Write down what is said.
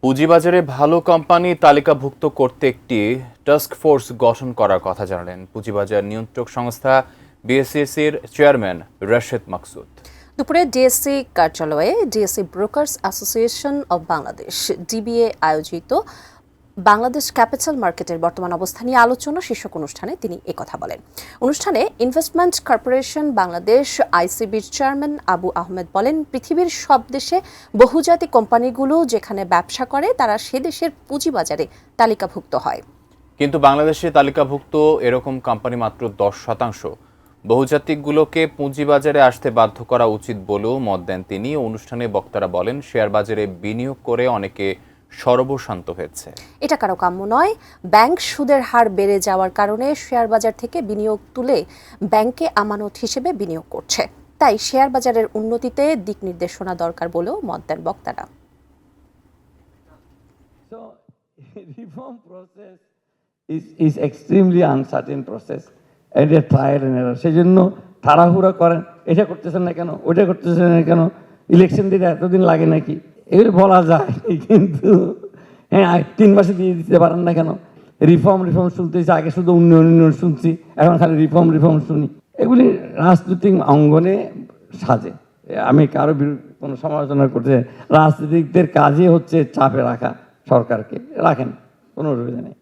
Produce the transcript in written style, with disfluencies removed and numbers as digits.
পুঁজিবাজারে ভালো কোম্পানি তালিকাভুক্ত করতে একটি টাস্ক ফোর্স গঠন করার কথা জানালেন পুঁজিবাজার নিয়ন্ত্রক সংস্থা বিএসইসির চেয়ারম্যান রাশেদ মাকসুদ। দুপুরে ডিএসসি কার্যালয়ে DSC brokers association of Bangladesh DBA আয়োজিত বাংলাদেশ ক্যাপিটাল মার্কেটের বর্তমান অবস্থা নিয়ে আলোচনা শীর্ষক অনুষ্ঠানে তিনি একথা বলেন। অনুষ্ঠানে ইনভেস্টমেন্ট কর্পোরেশন বাংলাদেশ আইসিবির চেয়ারম্যান আবু আহমেদ বলেন, পৃথিবীর সব দেশে বহুজাতিক কোম্পানিগুলো যেখানে ব্যবসা করে তারা সে দেশের পুঁজিবাজারে তালিকাভুক্ত হয়, কিন্তু বাংলাদেশে তালিকাভুক্ত এরকম কোম্পানি মাত্র 10%। বহুজাতিকগুলোকে পুঁজিবাজারে আসতে বাধ্য করা উচিত বলেও মত দেন তিনি। অনুষ্ঠানে বক্তারা বলেন, শেয়ার বাজারে বিনিয়োগ করে অনেকে সর্বশান্ত হয়েছে। এটা কারো কাম্য নয়। ব্যাংক সুদের হার বেড়ে যাওয়ার কারণে শেয়ার বাজার থেকে বিনিয়োগ তুলে ব্যাংকে আমানত হিসেবে বিনিয়োগ করছে। তাই শেয়ার বাজারের উন্নতিতে দিক নির্দেশনা দরকার বলেও মত দেন বক্তারা। So, reform process is extremely uncertain process. And a trial and error. সেই জন্য তাড়াহুড়া করেন, এটা করতেছেন না কেন, ওইটা করতেছেন না কেন, ইলেকশন দিতে এতদিন লাগে নাকি, এগুলো বলা যায়, কিন্তু হ্যাঁ 3 মাসে দিয়ে দিতে পারেন না কেন? রিফর্ম শুনতেছি, আগে শুধু উন্নয়ন শুনছি, এখন খালি রিফর্ম শুনি। এগুলি রাজনৈতিক অঙ্গনে সাজে। আমি কারো কোনো সমালোচনা করতে, রাজনীতিকদের কাজই হচ্ছে চাপে রাখা, সরকারকে রাখেন, কোনো অসুবিধা নেই।